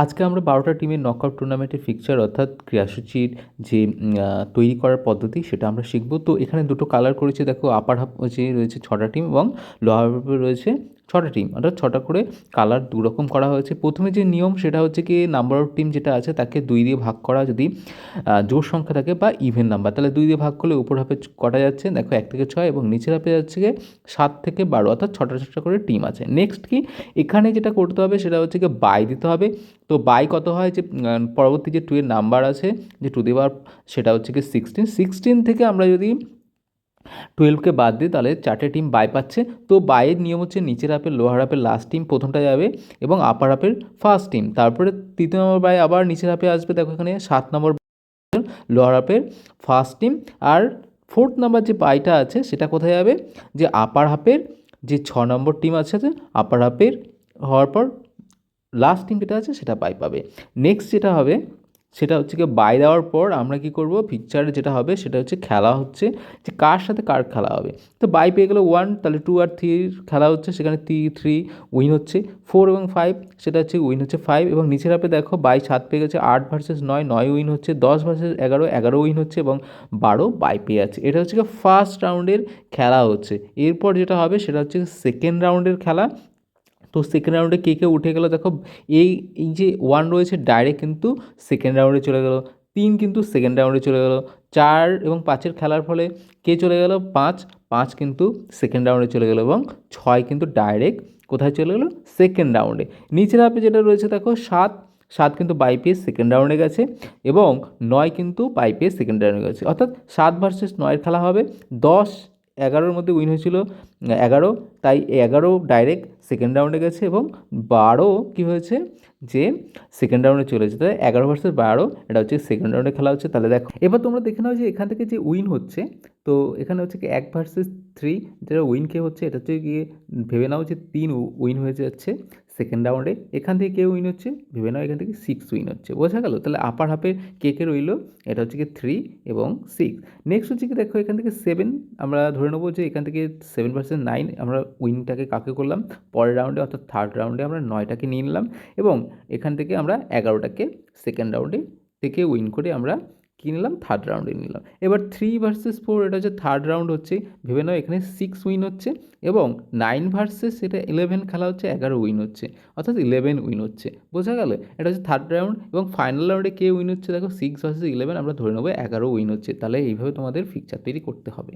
আজকে আমরা ১২টা টিমের নকআউট টুর্নামেন্টের ফিক্সচার অর্থাৎ ক্রীড়াসূচির যে তৈরি করার পদ্ধতি সেটা আমরা শিখব। তো এখানে দুটো কালার করেছি, দেখো আপার হাফ যে রয়েছে 6টা টিম এবং লোয়ার হাফে রয়েছে 6টা টিম, অর্থাৎ 6টা করে কালার দুরকম করা হয়েছে। প্রথমে যে নিয়ম সেটা হচ্ছে কি নাম্বার অফ টিম যেটা আছে তাকে 2 দিয়ে ভাগ করা, যদি জোড় সংখ্যা থাকে বা ইভেন নাম্বার, তাহলে 2 দিয়ে ভাগ করলে উপর হাফে কটা যাচ্ছে দেখো 1 থেকে 6 এবং নিচের হাফে যাচ্ছে গিয়ে 7 থেকে 12, অর্থাৎ 6টা করে টিম আছে। নেক্সট কি এখানে যেটা করতে হবে সেটা হচ্ছে কি বাই দিতে হবে। তো বাই কত হয়, যে পরবর্তী যে 2 এর নাম্বার আছে যে টু দি পাওয়ার সেটা হচ্ছে কি 16 থেকে আমরা যদি 12কে বাদ দিই তাহলে 4টে টিম বাই পাচ্ছে। তো বাইয়ের নিয়ম হচ্ছে নিচের হাফের লোয়ার হাফের লাস্ট টিম প্রথমটা যাবে এবং আপার হাফের ফার্স্ট টিম, তারপরে তৃতীয় নম্বর বাই আবার নিচের হাফে আসবে, দেখো এখানে 7 নম্বর লোয়ার হাফের ফার্স্ট টিম। আর 4th নাম্বার যে বাইটা আছে সেটা কোথায় যাবে, যে আপার হাফের যে 6 নম্বর টিম আছে, আপার হাফের হওয়ার পর লাস্ট টিম যেটা আছে সেটা বাই পাবে। নেক্সট যেটা হবে সেটা হচ্ছে কি বাই দেওয়ার পর আমরা কি করব, পিকচারে যেটা হবে সেটা হচ্ছে খেলা হচ্ছে যে কার সাথে কার খেলা হবে। তো বাই পেয়ে গেলো 1, তাহলে 2 আর 3 খেলা হচ্ছে, সেখানে 3 উইন হচ্ছে। 4 এবং 5 সেটা হচ্ছে উইন হচ্ছে 5, এবং নিচের হাফে দেখো বাই 7 পেয়ে গেছে, 8 ভার্সেস 9 উইন হচ্ছে, 10 ভার্সেস 11 উইন হচ্ছে এবং 12 বাই পেয়ে আছে। এটা হচ্ছে কি ফার্স্ট রাউন্ডের খেলা হচ্ছে। এরপর যেটা হবে সেটা হচ্ছে সেকেন্ড রাউন্ডের খেলা। তো সেকেন্ড রাউন্ডে কে কে উঠে গেলো দেখো, এই এই যে 1 রয়েছে ডাইরেক্ট কিন্তু সেকেন্ড রাউন্ডে চলে গেলো, 3 কিন্তু সেকেন্ড রাউন্ডে চলে গেলো, 4 এবং 5-এর খেলার ফলে কে চলে গেলো, 5 কিন্তু সেকেন্ড রাউন্ডে চলে গেলো এবং 6 কিন্তু ডাইরেক্ট কোথায় চলে গেলো, সেকেন্ড রাউন্ডে। নিচের হাফে যেটা রয়েছে দেখো 7 কিন্তু বাই পেয়ে সেকেন্ড রাউন্ডে গেছে এবং 9 কিন্তু বাই পেয়ে সেকেন্ড রাউন্ডে গেছে, অর্থাৎ 7 ভার্সেস 9 খেলা হবে। 10 11-র মধ্যে উইন হয়েছিল 11, তাই 11 ডাইরেক্ট সেকেন্ড রাউন্ডে গেছে এবং 12 কী হয়েছে, যে সেকেন্ড রাউন্ডে চলেছে। তাই 11 ভার্সেস 12 এটা হচ্ছে সেকেন্ড রাউন্ডে খেলা হচ্ছে। তাহলে দেখো এবার তোমরা দেখে নাও যে এখান থেকে যে উইন হচ্ছে, তো এখানে হচ্ছে কি 1 ভার্সেস 3 যেটা উইন কে হচ্ছে, এটা হচ্ছে গিয়ে ভেবে নাও যে 3 উইন হয়ে যাচ্ছে সেকেন্ড রাউন্ডে। এখান থেকে কে উইন হচ্ছে, ভেবে নাও এখান থেকে 6 উইন হচ্ছে, বোঝা গেল। তাহলে আপার হাফের কে রইল, এটা হচ্ছে কি 3 এবং 6। নেক্সট হচ্ছে কি দেখো এখান থেকে 7, আমরা ধরে নেবো যে এখান থেকে 7 ভার্সেস 9 আমরা উইনটাকে কাকে করলাম, পরের রাউন্ডে অর্থাৎ থার্ড রাউন্ডে আমরা 9টাকে নিয়ে নিলাম এবং এখান থেকে আমরা 11টাকে সেকেন্ড রাউন্ডে থেকে উইন করে আমরা কী নিলাম, থার্ড রাউন্ডে নিলাম। এবার 3 ভার্সেস 4 এটা হচ্ছে থার্ড রাউন্ড হচ্ছে, ভেবে নাও এখানে 6 উইন হচ্ছে এবং 9 ভার্সেস এটা 11 খেলা হচ্ছে, 11 উইন হচ্ছে, অর্থাৎ 11 উইন হচ্ছে, বোঝা গেল। এটা হচ্ছে থার্ড রাউন্ড এবং ফাইনাল রাউন্ডে কে উইন হচ্ছে দেখো 6 ভার্সেস 11 আমরা ধরে নেবো 11 উইন হচ্ছে। তাহলে এইভাবে তোমাদের ফিকচার তৈরি করতে হবে।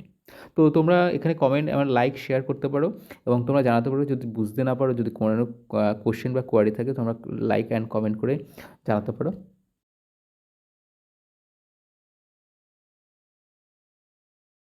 তো তোমরা এখানে কমেন্ট আমার লাইক শেয়ার করতে পারো এবং তোমরা জানাতে পারো যদি বুঝতে না পারো, যদি কোনো কোশ্চেন বা কোয়ারি থাকে তোমরা লাইক অ্যান্ড কমেন্ট করে জানাতে পারো।